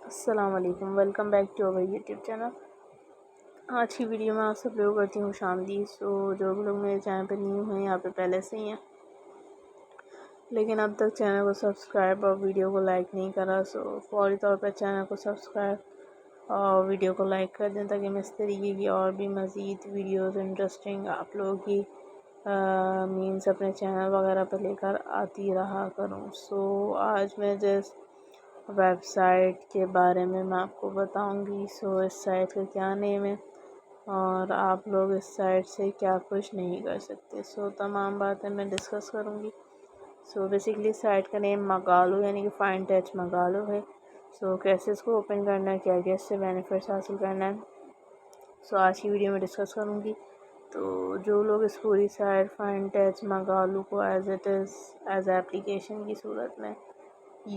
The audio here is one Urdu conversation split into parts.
السلام علیکم، welcome back to our YouTube channel. آج کی ویڈیو میں آپ سب لوگ کرتی ہوں شامدید۔ جو بھی لوگ میرے چینل پہ نیو ہیں یہاں پہ پہلے سے ہی ہیں لیکن اب تک چینل کو سبسکرائب اور ویڈیو کو لائک نہیں کرا، فوری طور پر چینل کو سبسکرائب اور ویڈیو کو لائک کر دیں تاکہ میں اس طریقے کی اور بھی مزید ویڈیوز انٹرسٹنگ آپ لوگوں کی مینس اپنے چینل وغیرہ پہ لے کر آتی رہا کروں۔ آج میں ویب سائٹ کے بارے میں آپ کو بتاؤں گی۔ اس سائٹ کا کیا نیم ہے اور آپ لوگ اس سائٹ سے کیا کچھ نہیں کر سکتے، تمام باتیں میں ڈسکس کروں گی۔ بیسیکلی سائٹ کا نیم مگالو یعنی کہ فائنٹیچ مگالو ہے۔ کیسے اس کو اوپن کرنا ہے، کیا اس سے بینیفٹس حاصل کرنا ہے، آج کی ویڈیو میں ڈسکس کروں گی۔ تو جو لوگ اس پوری سائٹ فائنٹیچ مگالو کو ایز ایپلیکیشن کی صورت میں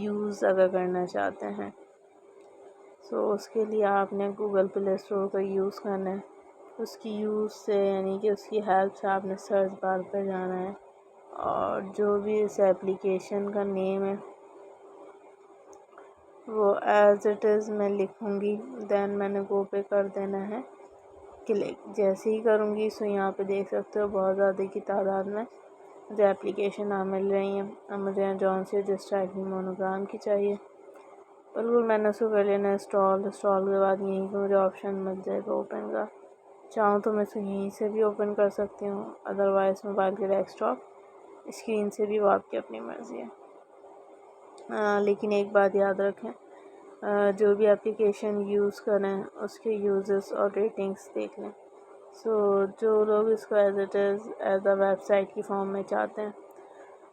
یوز اگر کرنا چاہتے ہیں اس کے لیے آپ نے گوگل پلے اسٹور کا یوز کرنا ہے۔ اس کی یوز سے یعنی کہ اس کی ہیلپ سے آپ نے سرچ بار پہ جانا ہے اور جو بھی اس ایپلیکیشن کا نیم ہے وہ ایز اٹ از میں لکھوں گی، دین میں نے گو پہ کر دینا ہے کلک۔ جیسے ہی کروں گی یہاں پہ دیکھ سکتے ہو بہت زیادہ کی تعداد میں مجھے ایپلیکیشن مل رہی ہیں۔ اب مجھے جون سے جس ٹائپ کی مونوگرام کی چاہیے بالکل میں نے اس کو کر لینا انسٹال کے بعد یہیں پہ مجھے آپشن مل جائے گا اوپن کا۔ چاہوں تو میں اسے یہیں سے بھی اوپن کر سکتی ہوں، ادروائز موبائل کے ڈیسک ٹاپ اسکرین سے بھی، وہ آپ کی اپنی مرضی ہے۔ لیکن ایک بات یاد رکھیں، جو بھی اپلیکیشن یوز کریں اس کے یوزز اور ریٹنگز دیکھ لیں۔ جو لوگ اس کو ایز اے ویب سائٹ کی فارم میں چاہتے ہیں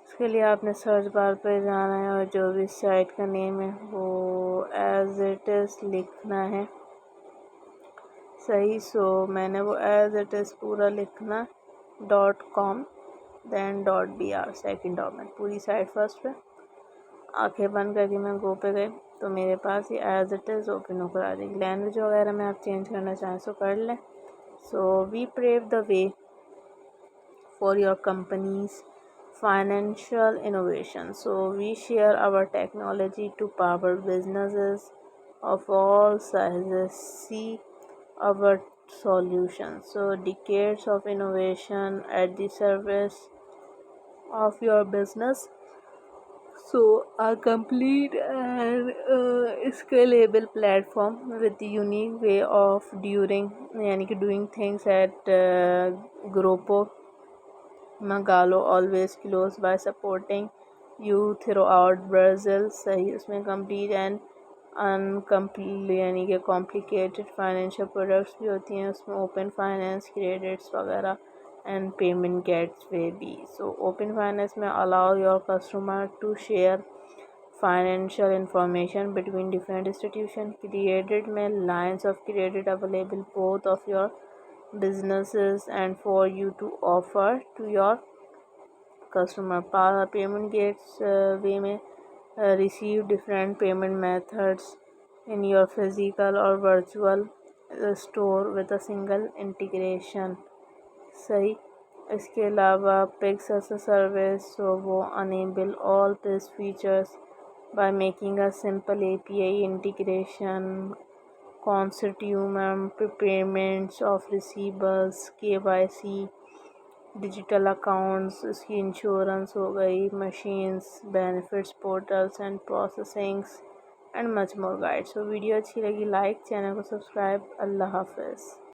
اس کے لیے آپ نے سرچ بار پہ جانا ہے اور جو بھی سائٹ کا نیم ہے وہ ایز اٹ از لکھنا ہے صحیح۔ میں نے وہ ایز اٹ از پورا لکھنا .com دین .br سیکنڈ ڈاکومنٹ، پوری سائٹ فرسٹ پہ آنکھیں بند کر کے میں گو پہ گئی تو میرے پاس یہ ایز اٹ از اوپن ہو کر آ جائے گی۔ لینگویج وغیرہ میں آپ چینج کرنا چاہیں کر لیں۔ We provide the way for your companies financial innovation. We share our technology to power businesses of all sizes. See our solutions. Decades of innovation at the service of your business. A complete and scalable platform with the unique way of doing things at Grupo Magalu always close by supporting you throughout Brazil۔ صحیح، اس میں complete and یعنی کہ complicated financial products بھی ہوتی ہیں، اس میں open finance credits وغیرہ and payment gateway بھی۔ open finance میں allow your customer to share financial information between different institutions۔ credit میں lines of credit available both of your businesses and for you to offer to your customer۔ payment gateway میں receive different payment methods in your physical or virtual store with a single integration۔ صحیح، اس کے علاوہ Pix as a service وہ enable all these features by making a simple API integration, consumer payments of receivables, KYC, digital accounts, اس کی انشورنس ہو گئی، machines, benefits portals and processings and much more guide. Video اچھی لگی لائک، چینل کو سبسکرائب۔ اللہ حافظ۔